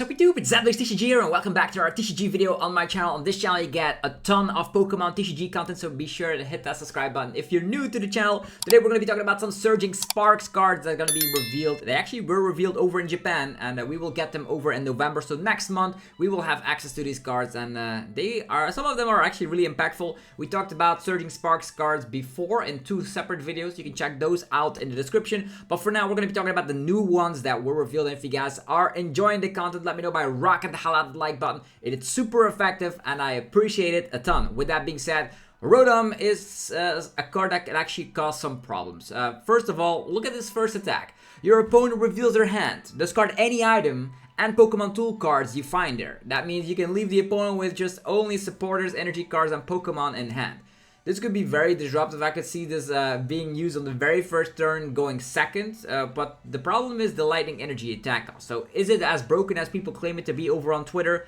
Sup YouTube, it's ZapdosTCG here, and welcome back to our TCG video on my channel. On this channel you get a ton of Pokemon TCG content, so be sure to hit that subscribe button if you're new to the channel. Today we're going to be talking about some Surging Sparks cards that are going to be revealed. They actually were revealed over in Japan, and we will get them over in November. So next month we will have access to these cards, and some of them are actually really impactful. We talked about Surging Sparks cards before in 2 separate videos. You can check those out in the description. But for now we're going to be talking about the new ones that were revealed. And if you guys are enjoying the content, let me know by rocking the hell out of the like button. It is super effective and I appreciate it a ton. With that being said, Rotom is a card that can actually cause some problems. First of all, look at this first attack. Your opponent reveals their hand. Discard any item and Pokemon tool cards you find there. That means you can leave the opponent with just only supporters, energy cards, and Pokemon in hand. This could be very disruptive. I could see this being used on the very first turn, going second. But the problem is the lightning energy attack cost. So is it as broken as people claim it to be over on Twitter?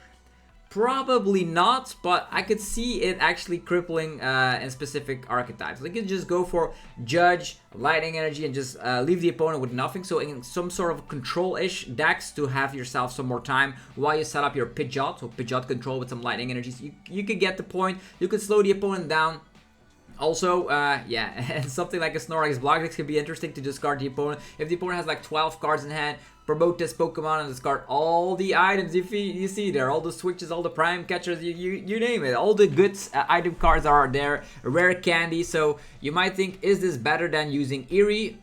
Probably not, but I could see it actually crippling in specific archetypes. Like you just go for Judge, Lightning Energy, and just leave the opponent with nothing. So in some sort of control-ish decks to have yourself some more time while you set up your Pidgeot. So Pidgeot control with some Lightning Energies. You could get the point. You could slow the opponent down. Also, yeah, and something like a Snorlax block deck could be interesting to discard the opponent. If the opponent has like 12 cards in hand, promote this Pokemon and discard all the items you see there. All the switches, all the prime catchers, you name it. All the good item cards are there. Rare candy. So you might think, is this better than using Eerie?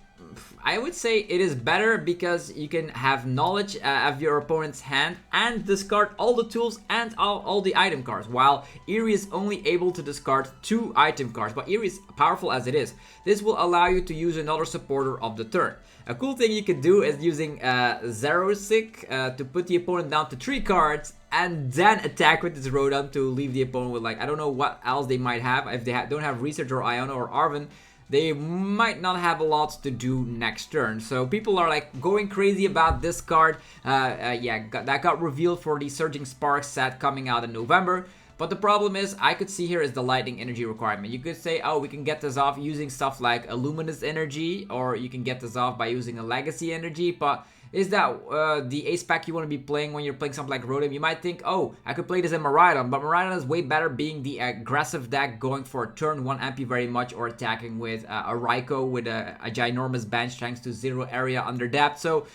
I would say it is better because you can have knowledge of your opponent's hand and discard all the tools and all the item cards, while Eerie is only able to discard 2 item cards. But Eerie is powerful as it is. This will allow you to use another supporter of the turn. A cool thing you could do is using Xerosic to put the opponent down to 3 cards and then attack with this Rotom to leave the opponent with, like, I don't know what else they might have. If they don't have Research or Iono or Arven, they might not have a lot to do next turn. So people are like going crazy about this card. Yeah, that got revealed for the Surging Sparks set coming out in November. But the problem is, I could see here is the lightning energy requirement. You could say, oh, we can get this off using stuff like a luminous energy, or you can get this off by using a legacy energy. But is that the ace pack you want to be playing when you're playing something like Rotom? You might think, oh, I could play this in Miraidon, but Miraidon is way better being the aggressive deck, going for a turn 1 MP very much, or attacking with a Raikou with a ginormous bench thanks to 0 area under depth. So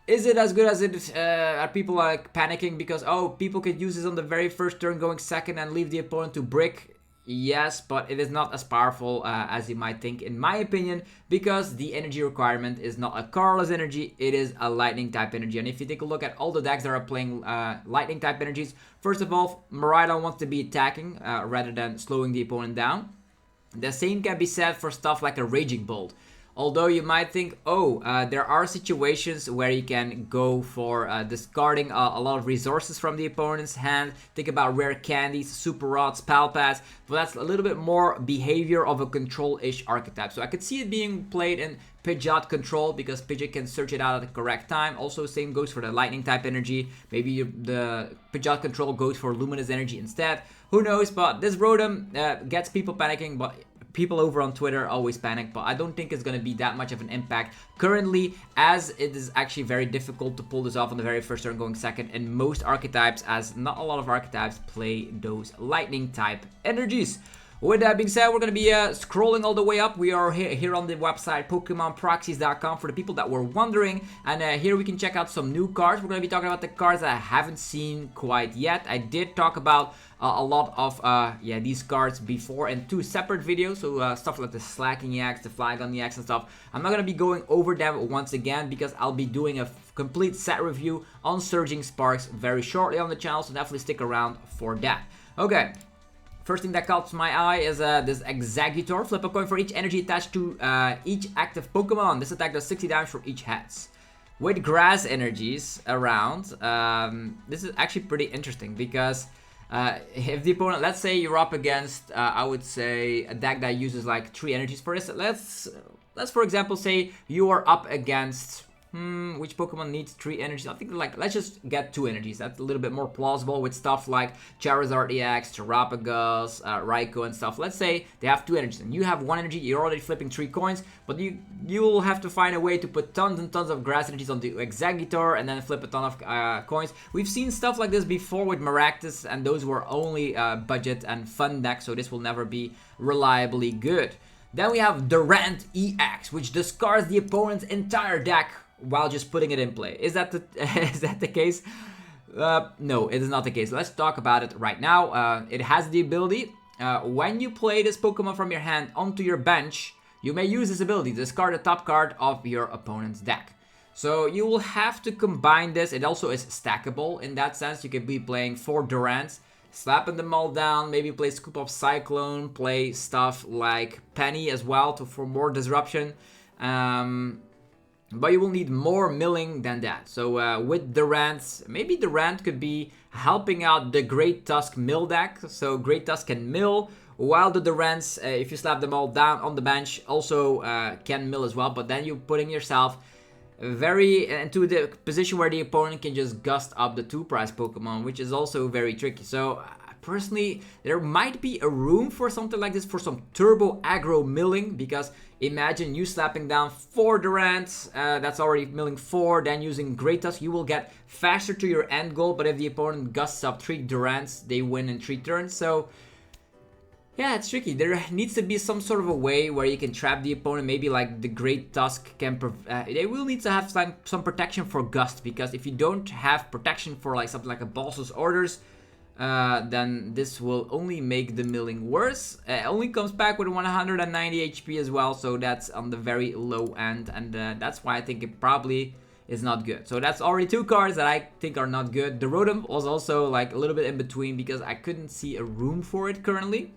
is it as good as it are people like panicking because, oh, people could use this on the very first turn going second and leave the opponent to brick? Yes, but it is not as powerful as you might think, in my opinion, because the energy requirement is not a colorless energy, it is a lightning type energy. And if you take a look at all the decks that are playing lightning type energies, first of all, Miraidon wants to be attacking rather than slowing the opponent down. The same can be said for stuff like a Raging Bolt. Although you might think, oh, there are situations where you can go for discarding a lot of resources from the opponent's hand. Think about rare candies, super rods, pal pads. But that's a little bit more behavior of a control-ish archetype. So I could see it being played in Pidgeot control because Pidgeot can search it out at the correct time. Also, same goes for the lightning type energy. Maybe the Pidgeot control goes for luminous energy instead. Who knows? But this Rotom gets people panicking, but people over on Twitter always panic, but I don't think it's going to be that much of an impact currently, as it is actually very difficult to pull this off on the very first turn going second in most archetypes, as not a lot of archetypes play those lightning type energies. With that being said, we're going to be scrolling all the way up. We are here on the website PokemonProxies.com for the people that were wondering. And here we can check out some new cards. We're going to be talking about the cards that I haven't seen quite yet. I did talk about a lot of these cards before in 2 separate videos. So stuff like the Slacking EX, the Flygon EX and stuff. I'm not going to be going over them once again because I'll be doing a complete set review on Surging Sparks very shortly on the channel. So definitely stick around for that. Okay. First thing that caught my eye is this Exeggutor. Flip a coin for each energy attached to each active Pokemon. This attack does 60 damage for each heads. With grass energies around, this is actually pretty interesting because if the opponent, let's say you're up against, I would say, a deck that uses like 3 energies for this. Let's for example say you are up against, which Pokemon needs 3 energies? I think like let's just get 2 energies. That's a little bit more plausible with stuff like Charizard EX, Terapagos, Raikou and stuff. Let's say they have 2 energies and you have 1 energy. You're already flipping 3 coins, but you'll have to find a way to put tons and tons of grass energies on the Exeggutor and then flip a ton of coins. We've seen stuff like this before with Maractus, and those were only budget and fun decks, so this will never be reliably good. Then we have Durant EX, which discards the opponent's entire deck while just putting it in play. Is that the case? No, it is not the case. Let's talk about it right now. It has the ability, when you play this Pokemon from your hand onto your bench, you may use this ability to discard the top card of your opponent's deck. So you will have to combine this. It also is stackable in that sense. You could be playing 4 Durants, slapping them all down, maybe play Scoop of Cyclone, play stuff like Penny as well for more disruption. But you will need more milling than that. So with Durant, maybe Durant could be helping out the Great Tusk mill deck. So Great Tusk can mill, while the Durants, if you slap them all down on the bench, also can mill as well. But then you're putting yourself very into the position where the opponent can just gust up the 2-price Pokemon, which is also very tricky. So personally, there might be a room for something like this, for some turbo aggro milling, because imagine you slapping down 4 Durants, that's already milling 4, then using Great Tusk, you will get faster to your end goal, but if the opponent gusts up 3 Durants, they win in 3 turns. So yeah, it's tricky. There needs to be some sort of a way where you can trap the opponent. Maybe like the Great Tusk can... they will need to have some protection for Gust, because if you don't have protection for like something like a Boss's Orders, then this will only make the milling worse. It only comes back with 190 HP as well, so that's on the very low end, and that's why I think it probably is not good. So that's already 2 cards that I think are not good. The Rotom was also like a little bit in between because I couldn't see a room for it currently.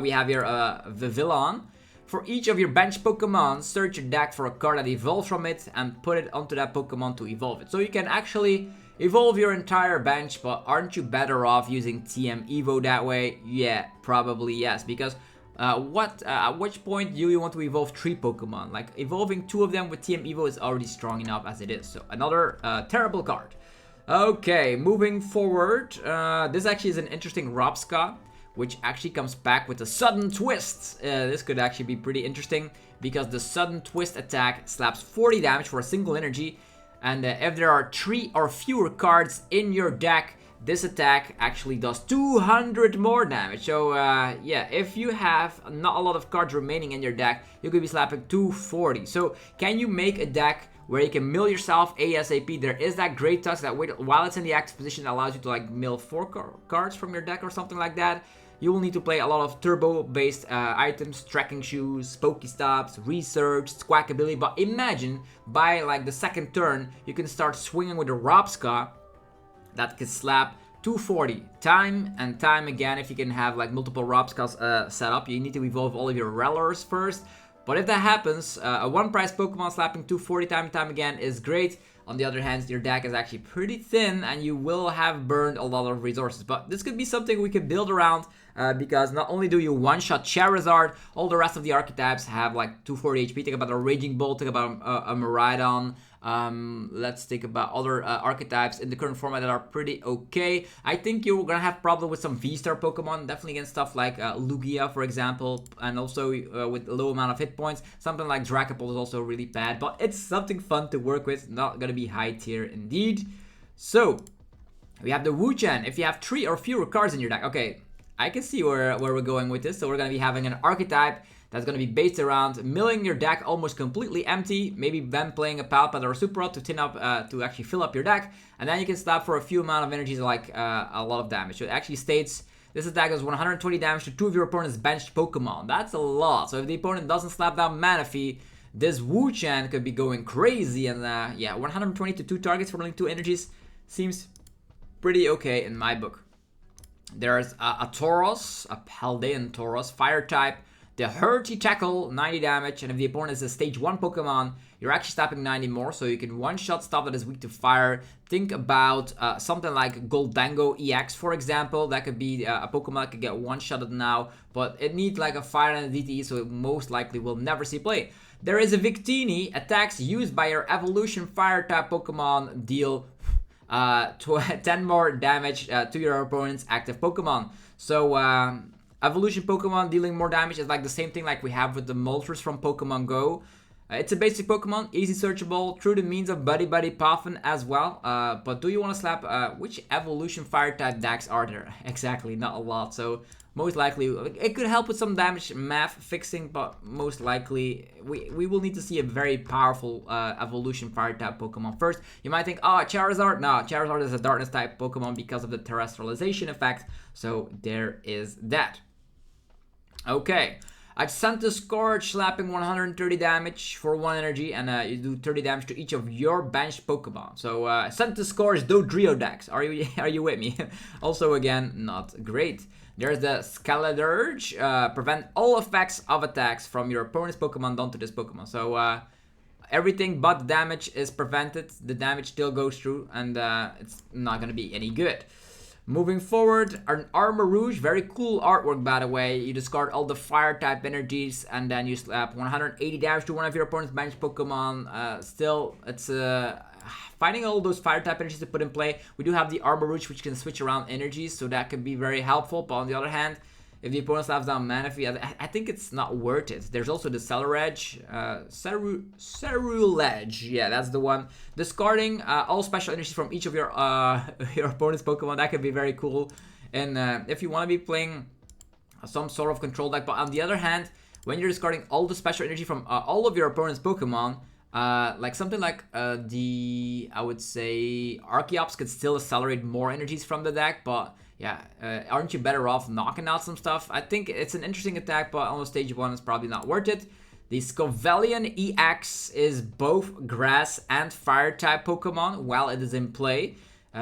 We have here Vivillon. For each of your bench Pokemon, search your deck for a card that evolves from it and put it onto that Pokemon to evolve it. So you can actually evolve your entire bench, but aren't you better off using TM Evo that way? Yeah, probably yes, because at which point do you want to evolve 3 Pokemon? Like, evolving 2 of them with TM Evo is already strong enough as it is. So another terrible card. Okay, moving forward, this actually is an interesting Robska, which actually comes back with a sudden twist. This could actually be pretty interesting, because the sudden twist attack slaps 40 damage for a single energy, and if there are 3 or fewer cards in your deck, this attack actually does 200 more damage. So yeah, if you have not a lot of cards remaining in your deck, you could be slapping 240. So can you make a deck where you can mill yourself ASAP? There is that Great Tusk that while it's in the active position allows you to like mill 4 cards from your deck or something like that. You will need to play a lot of turbo-based items, Trekking Shoes, Pokestops, Research, Squawkabilly. But imagine, by like the second turn, you can start swinging with a Robska that can slap 240 time and time again. If you can have like multiple Robskas set up, you need to evolve all of your Rellers first. But if that happens, a 1-price Pokemon slapping 240 time and time again is great. On the other hand, your deck is actually pretty thin and you will have burned a lot of resources. But this could be something we could build around, because not only do you one-shot Charizard, all the rest of the archetypes have like 240 HP. Think about a Raging Bolt, think about a Miraidon. Let's think about other archetypes in the current format that are pretty okay. I think you're gonna have problem with some VSTAR Pokemon, definitely against stuff like Lugia, for example, and also with a low amount of hit points. Something like Dracopult is also really bad, but it's something fun to work with. Not gonna be high tier indeed. So we have the Wu-Chan. If you have 3 or fewer cards in your deck, okay, I can see where we're going with this. So we're gonna be having an archetype that's going to be based around milling your deck almost completely empty, maybe then playing a Palpad or a Super Rod to tin up, to actually fill up your deck, and then you can slap for a few amount of energies, like a lot of damage. So it actually states this attack does 120 damage to 2 of your opponent's benched Pokemon. That's a lot. So if the opponent doesn't slap down Manaphy, this Wu-Chan could be going crazy, and yeah, 120 to 2 targets for only 2 energies seems pretty okay in my book. There's a Tauros, a Paldean Tauros, Fire type, The Hurty Tackle, 90 damage, and if the opponent is a stage 1 Pokemon, you're actually slapping 90 more, so you can one-shot stuff that is weak to fire. Think about something like Goldango EX, for example. That could be a Pokemon that could get one-shotted now, but it needs like a fire and a DTE, so it most likely will never see play. There is a Victini. Attacks used by your Evolution Fire-type Pokemon deal 10 more damage to your opponent's active Pokemon. So, Evolution Pokemon dealing more damage is like the same thing like we have with the Moltres from Pokemon Go. It's a basic Pokemon, easy searchable, through the means of Buddy Buddy Puffin as well. But do you want to slap, which Evolution Fire-type decks are there? Exactly, not a lot. So most likely, it could help with some damage math fixing, but most likely, we will need to see a very powerful Evolution Fire-type Pokemon first. You might think, oh, Charizard? No, Charizard is a Darkness-type Pokemon because of the Terrestrialization effect. So there is that. Okay, I've sent the Scourge, slapping 130 damage for 1 energy, and you do 30 damage to each of your benched Pokemon. So, sent the Scourge, Dodrio decks. Are you with me? Also, again, not great. There's the Skeledirge, prevent all effects of attacks from your opponent's Pokemon done to this Pokemon. So, everything but damage is prevented. The damage still goes through, and it's not gonna be any good. Moving forward, an Armor Rouge, very cool artwork by the way. You discard all the fire type energies and then you slap 180 damage to one of your opponent's bench Pokemon. Still, it's finding all those fire type energies to put in play. We do have the Armor Rouge which can switch around energies, so that could be very helpful. But on the other hand, if the opponent slaps down Manaphy, I think it's not worth it. There's also the Ceruledge, yeah, that's the one. Discarding all special energies from each of your opponent's Pokemon, that could be very cool. And if you want to be playing some sort of control deck, but on the other hand, when you're discarding all the special energy from all of your opponent's Pokemon, like something like I would say Archeops could still accelerate more energies from the deck, but yeah, aren't you better off knocking out some stuff? I think it's an interesting attack, but on stage 1 it's probably not worth it. The Scovillain EX is both grass and fire type Pokemon while it is in play.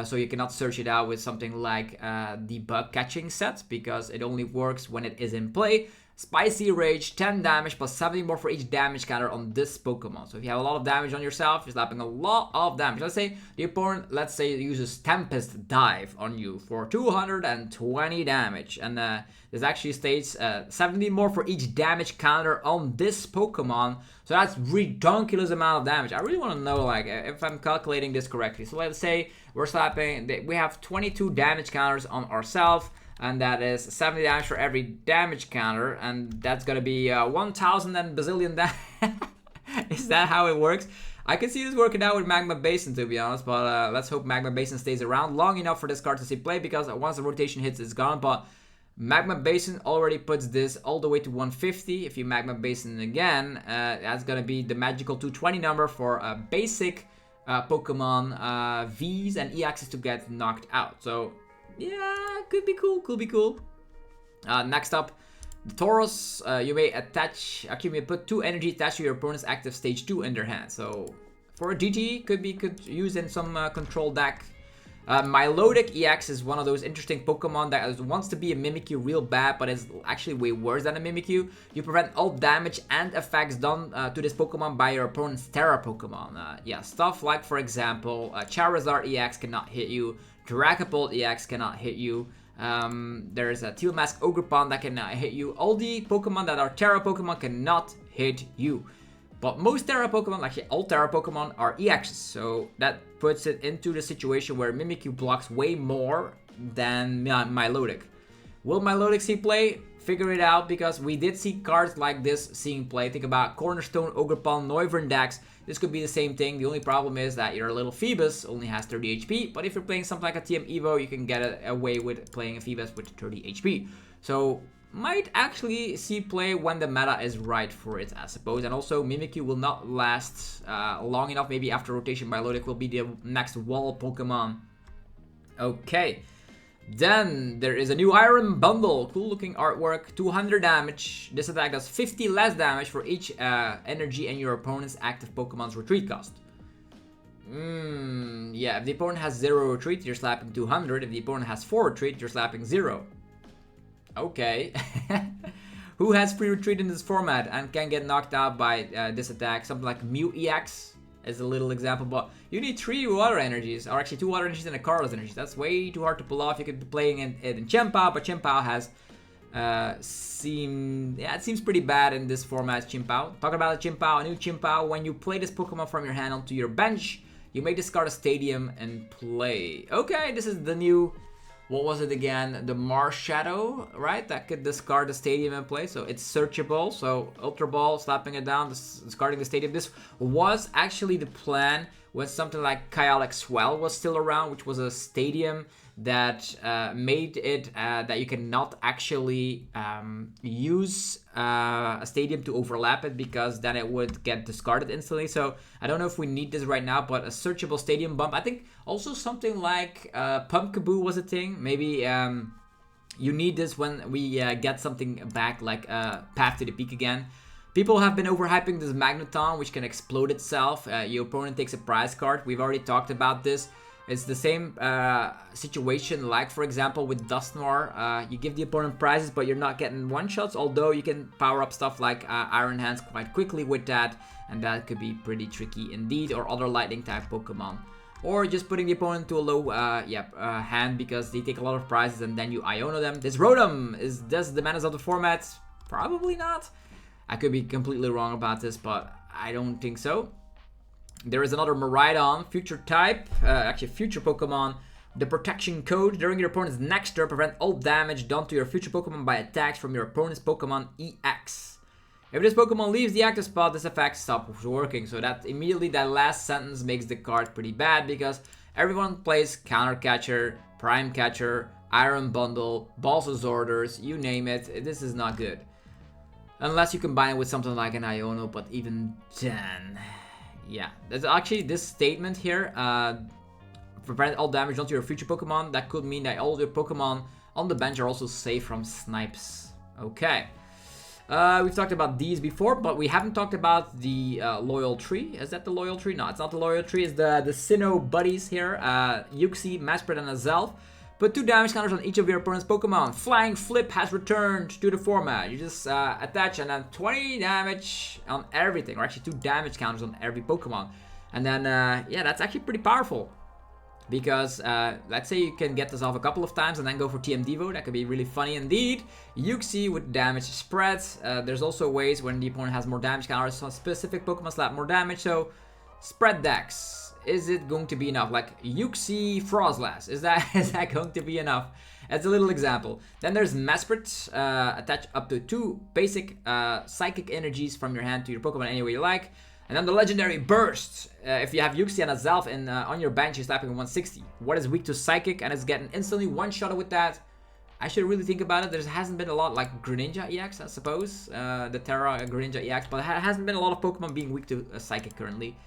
So you cannot search it out with something like the bug catching set because it only works when it is in play. Spicy Rage, 10 damage plus 70 more for each damage counter on this Pokemon. So if you have a lot of damage on yourself, you're slapping a lot of damage. Let's say the opponent, uses Tempest Dive on you for 220 damage. And this actually states 70 more for each damage counter on this Pokemon. So that's ridiculous amount of damage. I really want to know like if I'm calculating this correctly. So let's say we're slapping, we have 22 damage counters on ourselves. And that is 70 damage for every damage counter, and that's gonna be 1,000 and bazillion damage. Is that how it works? I can see this working out with Magma Basin, to be honest, but let's hope Magma Basin stays around long enough for this card to see play, because once the rotation hits, it's gone. But Magma Basin already puts this all the way to 150. If you Magma Basin again, that's gonna be the magical 220 number for basic Pokemon Vs and EXs to get knocked out. So yeah, could be cool. Next up, the Tauros. You may put 2 energy attached to your opponent's active stage 2 in their hand. So for a DT, could use in some control deck. Milotic EX is one of those interesting Pokemon that wants to be a Mimikyu real bad, but is actually way worse than a Mimikyu. You prevent all damage and effects done to this Pokemon by your opponent's Terra Pokemon. Yeah, stuff like, for example, Charizard EX cannot hit you. Dragapult EX cannot hit you. There's a Teal Mask Ogerpon that cannot hit you. All the Pokemon that are Terra Pokemon cannot hit you. But most Terra Pokemon, actually all Terra Pokemon, are EXs. So that puts it into the situation where Mimikyu blocks way more than Milotic. Will Milotic see play? Figure it out, because we did see cards like this seeing play. Think about Cornerstone, Ogerpon, Noivern decks. This could be the same thing. The only problem is that your little Phoebus only has 30 HP. But if you're playing something like a TM Evo, you can get away with playing a Phoebus with 30 HP. So might actually see play when the meta is right for it, I suppose. And also Mimikyu will not last long enough. Maybe after rotation, Milotic will be the next wall Pokemon. Okay. Then there is a new Iron Bundle. Cool looking artwork. 200 damage. This attack does 50 less damage for each energy and your opponent's active Pokemon's retreat cost. Yeah, if the opponent has 0 retreat, you're slapping 200. If the opponent has 4 retreat, you're slapping 0. Okay. Who has free retreat in this format and can get knocked out by this attack? Something like Mew EX is a little example, but you need 3 water energies, or actually 2 water energies and a Carlos energy. That's way too hard to pull off. You could be playing it in Chien-Pao, but Chien-Pao has it seems pretty bad in this format. Chien-Pao. Talking about a Chien-Pao, a new Chien-Pao. When you play this Pokemon from your hand onto your bench, you may discard a stadium and play. Okay, this is the new, what was it again? The Mars Shadow, right? That could discard the stadium and play. So it's searchable. So Ultra Ball, slapping it down, discarding the stadium. This was actually the plan when something like Kyalek Swell was still around, which was a stadium that made it that you cannot actually use a stadium to overlap it, because then it would get discarded instantly. So I don't know if we need this right now, but a searchable stadium bump. I think also something like Pumpkaboo was a thing. Maybe you need this when we get something back like Path to the Peak again. People have been overhyping this Magneton, which can explode itself. Your opponent takes a prize card. We've already talked about this. It's the same situation like, for example, with Dusknoir. You give the opponent prizes, but you're not getting one-shots, although you can power up stuff like Iron Hands quite quickly with that, and that could be pretty tricky indeed, or other lightning-type Pokemon. Or just putting the opponent to a low hand because they take a lot of prizes and then you Iono them. This Rotom, does the madness of the format? Probably not. I could be completely wrong about this, but I don't think so. There is another Miraidon, future type, actually future Pokemon. The protection code during your opponent's next turn, prevent all damage done to your future Pokemon by attacks from your opponent's Pokemon EX. If this Pokemon leaves the active spot, this effect stops working. So that immediately, that last sentence makes the card pretty bad, because everyone plays Counter Catcher, Prime Catcher, Iron Bundle, Boss's Orders, you name it. This is not good. Unless you combine it with something like an Iono, but even then... Yeah, there's actually this statement here, prevent all damage onto your future Pokemon. That could mean that all your Pokemon on the bench are also safe from snipes. Okay. We've talked about these before, but we haven't talked about the Loyal Tree. Is that the Loyal Tree? No, it's not the Loyal Tree. It's the Sinnoh buddies here. Uxie, Mesprit, and Azelf. Put 2 damage counters on each of your opponent's Pokemon. Flying Flip has returned to the format. You just attach and then 20 damage on everything. Or actually 2 damage counters on every Pokemon. And then, yeah, that's actually pretty powerful. Because, let's say you can get this off a couple of times and then go for TM Devo. That could be really funny indeed. Uxie with damage spreads. There's also ways when the opponent has more damage counters. So specific Pokemon slap more damage. So, spread decks. Is it going to be enough? Like Uxie Frostlass. Is that going to be enough? As a little example. Then there's Mesprit. Attach up to 2 basic psychic energies from your hand to your Pokemon any way you like. And then the legendary Burst. If you have Uxie and Azelf on your bench, you're slapping 160. What is weak to Psychic and is getting instantly one-shot with that? I should really think about it. There hasn't been a lot like Greninja EX, I suppose. The Terra Greninja EX. But there hasn't been a lot of Pokemon being weak to Psychic currently.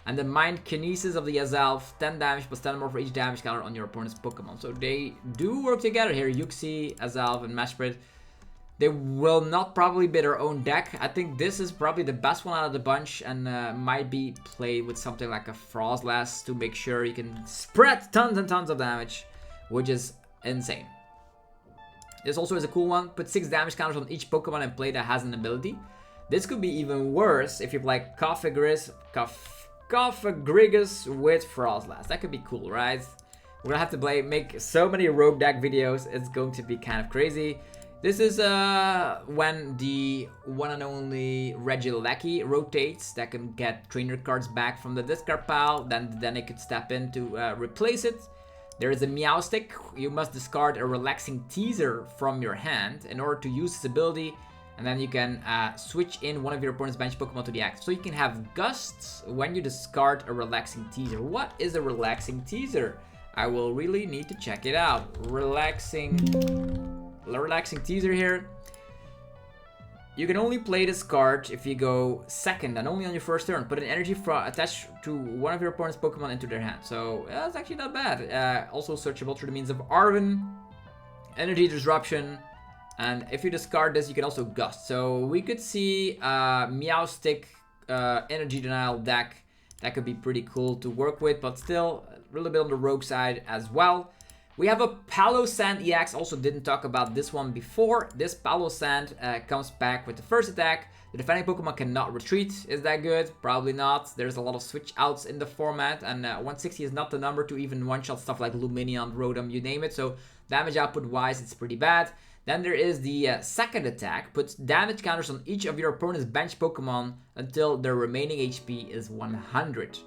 And the Mind Kinesis of the Azelf, 10 damage plus 10 more for each damage counter on your opponent's Pokemon. So they do work together here. Uxie, Azelf, and Mesprit. They will not probably be their own deck. I think this is probably the best one out of the bunch, and might be played with something like a Frostlass to make sure you can spread tons and tons of damage, which is insane. This also is a cool one. Put 6 damage counters on each Pokemon and play that has an ability. This could be even worse if you play Cofagrigus with Frostlass. That could be cool, right? We're gonna have to make so many rogue deck videos. It's going to be kind of crazy. This is when the one and only Regieleki rotates. That can get trainer cards back from the discard pile. Then it could step in to replace it. There is a Meowstic. You must discard a relaxing teaser from your hand in order to use this ability. And then you can switch in one of your opponent's bench Pokemon to the active. So you can have Gusts when you discard a relaxing teaser. What is a relaxing teaser? I will really need to check it out. Relaxing teaser here. You can only play this card if you go second and only on your first turn. Put an energy attached to one of your opponent's Pokemon into their hand. So that's actually not bad. Also searchable through the means of Arven, Energy Disruption. And if you discard this, you can also Gust. So we could see Meowstic Energy Denial deck. That could be pretty cool to work with, but still a little bit on the rogue side as well. We have a Palossand EX, also didn't talk about this one before. This Palossand comes back with the first attack. The defending Pokemon cannot retreat. Is that good? Probably not. There's a lot of switch outs in the format, and 160 is not the number to even one-shot stuff like Lumineon, Rotom, you name it. So damage output wise, it's pretty bad. Then there is the second attack, puts damage counters on each of your opponent's bench Pokemon until their remaining HP is 100.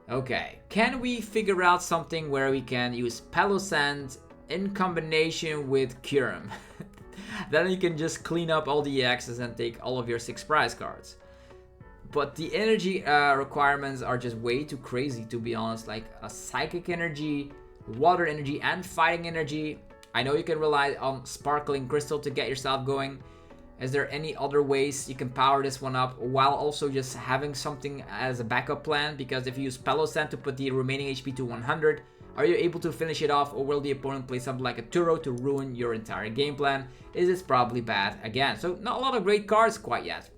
Okay, can we figure out something where we can use Palossand in combination with Kyurem? Then you can just clean up all the EXs and take all of your 6 prize cards. But the energy requirements are just way too crazy, to be honest. Like a Psychic Energy, Water Energy, and Fighting Energy. I know you can rely on Sparkling Crystal to get yourself going. Is there any other ways you can power this one up while also just having something as a backup plan? Because if you use Palossand to put the remaining HP to 100, are you able to finish it off, or will the opponent play something like a Turo to ruin your entire game plan? Is this probably bad again? So not a lot of great cards quite yet.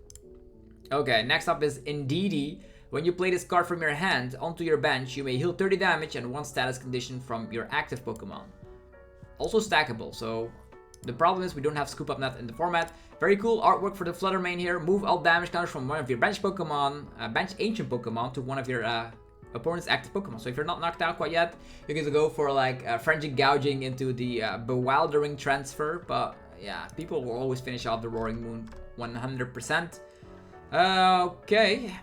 Okay, next up is Indeedee. When you play this card from your hand onto your bench, you may heal 30 damage and 1 status condition from your active Pokemon. Also stackable, so the problem is we don't have Scoop Up Net in the format. Very cool artwork for the Flutter Mane here. Move all damage counters from one of your bench Pokemon, bench Ancient Pokemon, to one of your opponent's active Pokemon. So if you're not knocked out quite yet, you can go for like Frenzy Gouging into the Bewildering Transfer. But yeah, people will always finish off the Roaring Moon 100%. Okay,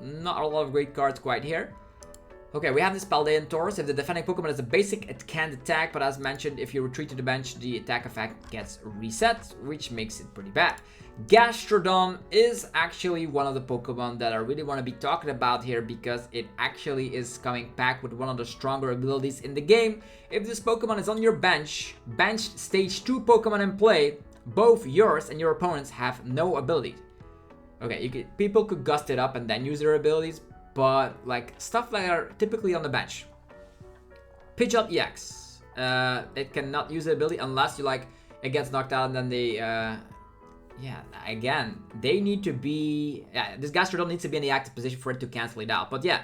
not a lot of great cards quite here. Okay, we have this Paldean Taurus. If the defending Pokemon is a basic, it can't attack, but as mentioned, if you retreat to the bench, the attack effect gets reset, which makes it pretty bad. Gastrodon is actually one of the Pokemon that I really want to be talking about here, because it actually is coming back with one of the stronger abilities in the game. If this Pokemon is on your bench stage 2 Pokemon in play, both yours and your opponents have no ability. Okay, people could gust it up and then use their abilities, but like stuff that are typically on the bench. Pidgeot EX. It cannot use the ability unless you like it gets knocked out, and then they yeah, again, they need to be, this Gastrodon needs to be in the active position for it to cancel it out. But yeah,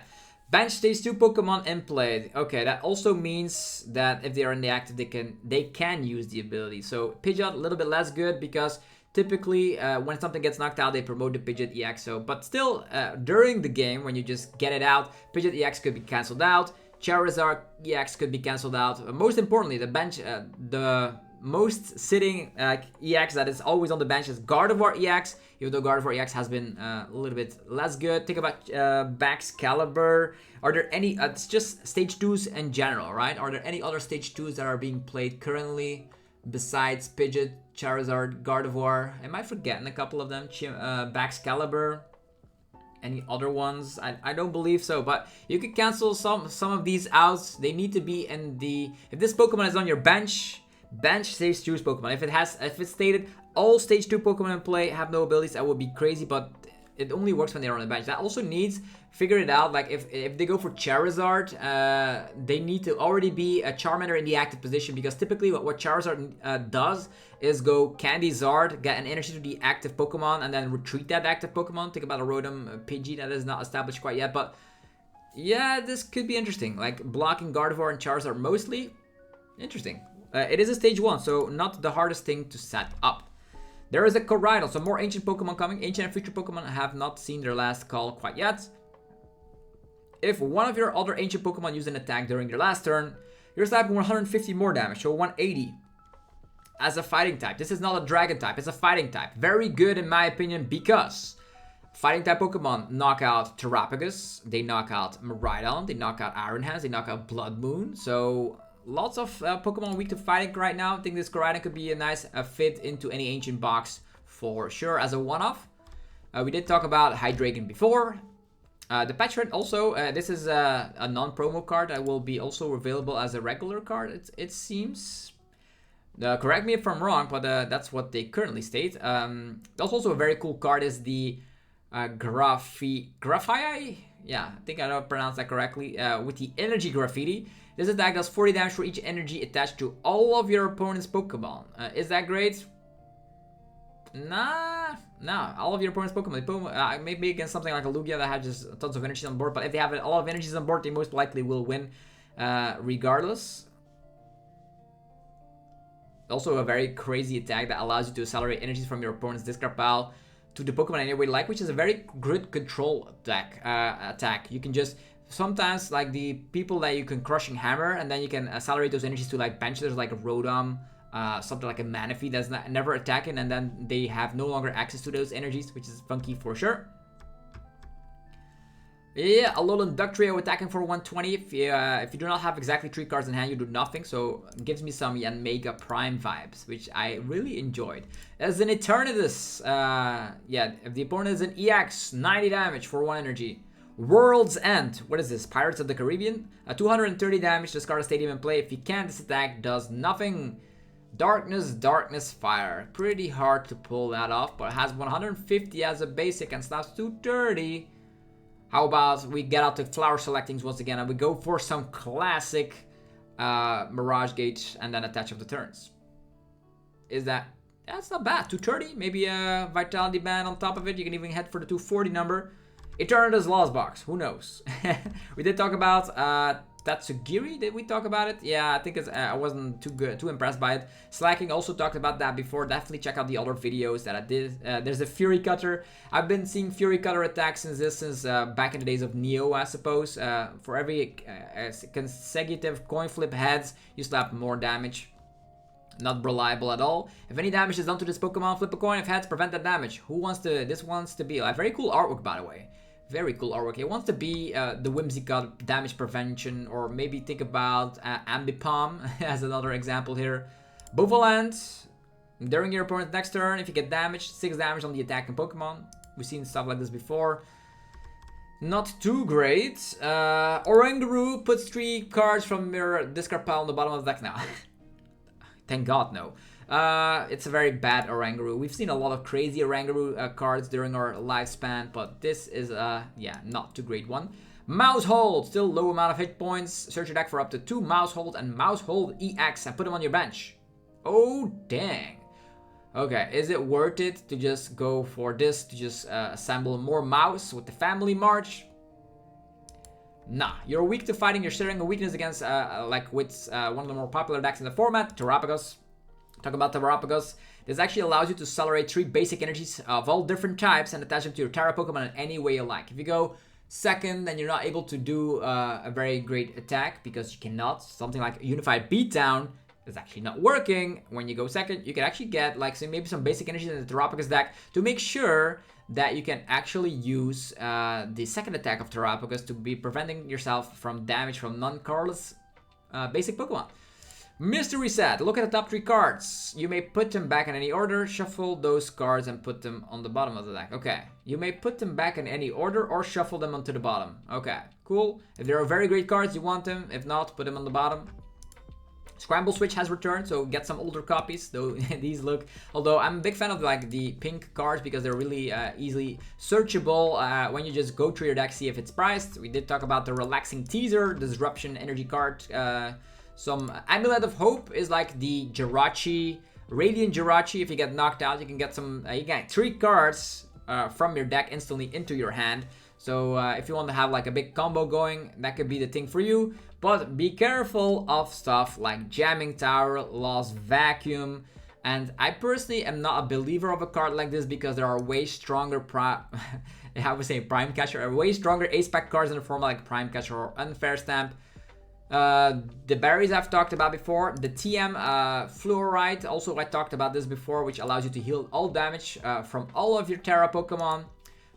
bench stage 2 Pokemon in play. Okay, that also means that if they are in the active, they can use the ability. So Pidgeot a little bit less good, because typically, when something gets knocked out, they promote the Pidgeot EX. So, but still, during the game, when you just get it out, Pidgeot EX could be cancelled out. Charizard EX could be cancelled out. Most importantly, the bench, the most sitting EX that is always on the bench is Gardevoir EX, even though Gardevoir EX has been a little bit less good. Think about Baxcalibur. Are there any, it's just stage 2s in general, right? Are there any other stage 2s that are being played currently besides Pidgeot, Charizard, Gardevoir? Am I forgetting a couple of them? Baxcalibur? Any other ones? I don't believe so, but you could cancel some of these out. They need to be in the, if this Pokemon is on your bench stage 2 Pokemon. If it's stated all stage 2 Pokemon in play have no abilities, that would be crazy, but it only works when they're on the bench. That also needs, figure it out, like if they go for Charizard, they need to already be a Charmander in the active position, because typically what Charizard does is go Candy Zard, get an energy to the active Pokemon, and then retreat that active Pokemon. Think about a Rotom Pidgey that is not established quite yet, but yeah, this could be interesting. Like blocking Gardevoir and Charizard mostly, interesting. It is a stage 1, so not the hardest thing to set up. There is a Koraidon, so more ancient Pokemon coming. Ancient and future Pokemon have not seen their last call quite yet. If one of your other ancient Pokemon use an attack during your last turn, you're slapping 150 more damage, so 180. As a fighting type. This is not a dragon type, it's a fighting type. Very good in my opinion, because fighting type Pokemon knock out Terrapagus, they knock out Miraidon, they knock out Iron Hands, they knock out Blood Moon. So lots of Pokemon weak to fighting right now. I think this Koraidon could be a nice fit into any ancient box for sure as a one-off. We did talk about Hydreigon before. The Patchwork also, this is a non-promo card that will be also available as a regular card, it seems. Correct me if I'm wrong, but that's what they currently state. That's also a very cool card, is the Graphii? Yeah, I think I don't pronounce that correctly. With the Energy Graffiti. This attack does 40 damage for each energy attached to all of your opponent's Pokemon. Is that great? Nah, all of your opponent's Pokemon. Maybe against something like a Lugia that has just tons of energies on board, but if they have a lot of energies on board, they most likely will win regardless. Also a very crazy attack that allows you to accelerate energies from your opponent's discard pile to the Pokemon any way you like, which is a very good control attack. You can just sometimes like the people that you can Crushing Hammer, and then you can accelerate those energies to like bench. There's like a Rotom, something like a Manaphy that's never attacking, and then they have no longer access to those energies, which is funky for sure. Yeah, Alolan Ductrio attacking for 120. If you do not have exactly 3 cards in hand, you do nothing. So it gives me some Yanmega Prime vibes, which I really enjoyed. As an Eternatus, yeah, if the opponent is an EX, 90 damage for 1 energy. World's End, what is this? Pirates of the Caribbean? 230 damage, discard a stadium and play. If you can't, this attack does nothing. Darkness, Fire. Pretty hard to pull that off, but it has 150 as a basic and slaps 230. How about we get out the flower selectings once again and we go for some classic Mirage Gate and then attach of the turns. That's not bad. 230, maybe a Vitality Band on top of it. You can even head for the 240 number. Eternatus Lost Box, who knows? We did talk about Tatsugiri, did we talk about it? Yeah, I think I wasn't too impressed by it. Slacking also talked about that before. Definitely check out the other videos that I did. There's a Fury Cutter. I've been seeing Fury Cutter attacks since back in the days of Neo, I suppose. For every consecutive coin flip heads, you slap more damage. Not reliable at all. If any damage is done to this Pokemon, flip a coin. If heads, prevent that damage. This wants to be a very cool artwork, by the way. Very cool artwork. It wants to be the Whimsicott damage prevention, or maybe think about Ambipom as another example here. Bovoland, during your opponent's next turn, if you get damaged, 6 damage on the attacking Pokemon. We've seen stuff like this before. Not too great. Oranguru puts 3 cards from your discard pile on the bottom of the deck now. Thank God, no. It's a very bad Oranguru. We've seen a lot of crazy Oranguru cards during our lifespan, but this is yeah, not too great one. Mousehold, still low amount of hit points. Search your deck for up to 2 Mousehold and Mousehold EX and put them on your bench. Oh, dang. Okay, is it worth it to just go for this, to just assemble more mouse with the Family March? Nah, you're weak to fighting. You're sharing a weakness against, like with one of the more popular decks in the format, Terapagos. Talk about Terapagos. This actually allows you to accelerate 3 basic energies of all different types and attach them to your Tera Pokemon in any way you like. If you go second, then you're not able to do a very great attack because you cannot. Something like Unified Beatdown is actually not working. When you go second, you can actually get like maybe some basic energies in the Terapagos deck to make sure that you can actually use the second attack of Terapagos to be preventing yourself from damage from non-colorless basic Pokemon. Mystery Set. Look at the top 3 cards. You may put them back in any order, shuffle those cards and put them on the bottom of the deck. Okay. You may put them back in any order or shuffle them onto the bottom. Okay, cool. If there are very great cards, you want them. If not, put them on the bottom. Scramble Switch has returned, so get some older copies, though these look... Although I'm a big fan of like the pink cards because they're really easily searchable when you just go through your deck, see if it's priced. We did talk about the Relaxing Teaser, Disruption Energy card. Some Amulet of Hope is like the Jirachi, Radiant Jirachi. If you get knocked out, you can get some, you get 3 cards from your deck instantly into your hand. So if you want to have like a big combo going, that could be the thing for you. But be careful of stuff like Jamming Tower, Lost Vacuum. And I personally am not a believer of a card like this because there are way stronger I would say Prime Catcher, way stronger ace-pack cards in the format like Prime Catcher or Unfair Stamp. The berries I've talked about before. The TM Fluorite, also I talked about this before, which allows you to heal all damage from all of your Tera Pokemon.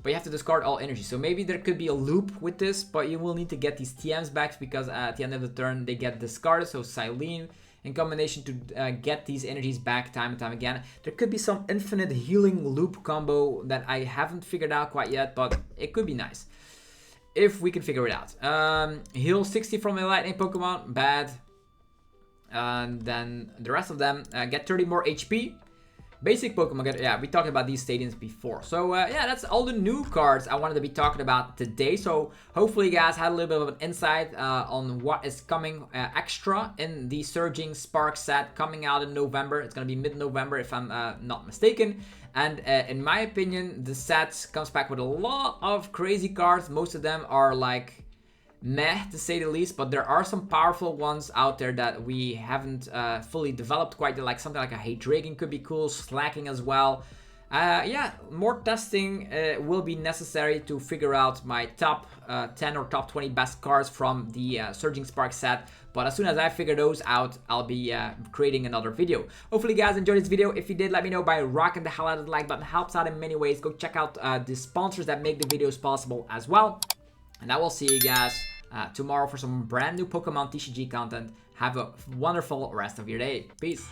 But you have to discard all energy. So maybe there could be a loop with this, but you will need to get these TMs back because at the end of the turn they get discarded. So Silene in combination to get these energies back time and time again. There could be some infinite healing loop combo that I haven't figured out quite yet, but it could be nice if we can figure it out. Heal 60 from a lightning Pokemon, bad. And then the rest of them get 30 more HP. Basic Pokemon get, yeah, we talked about these stadiums before. So yeah, that's all the new cards I wanted to be talking about today. So hopefully you guys had a little bit of an insight on what is coming extra in the Surging Spark set coming out in November. It's going to be mid-November if I'm not mistaken. And in my opinion, the set comes back with a lot of crazy cards. Most of them are like meh to say the least, but there are some powerful ones out there that we haven't fully developed quite yet, like something like a Hydreigon could be cool, Slacking as well. Yeah, more testing will be necessary to figure out my top 10 or top 20 best cards from the Surging Spark set. But as soon as I figure those out, I'll be creating another video. Hopefully you guys enjoyed this video. If you did, let me know by rocking the hell out of the like button. It helps out in many ways. Go check out the sponsors that make the videos possible as well. And I will see you guys tomorrow for some brand new Pokemon TCG content. Have a wonderful rest of your day. Peace.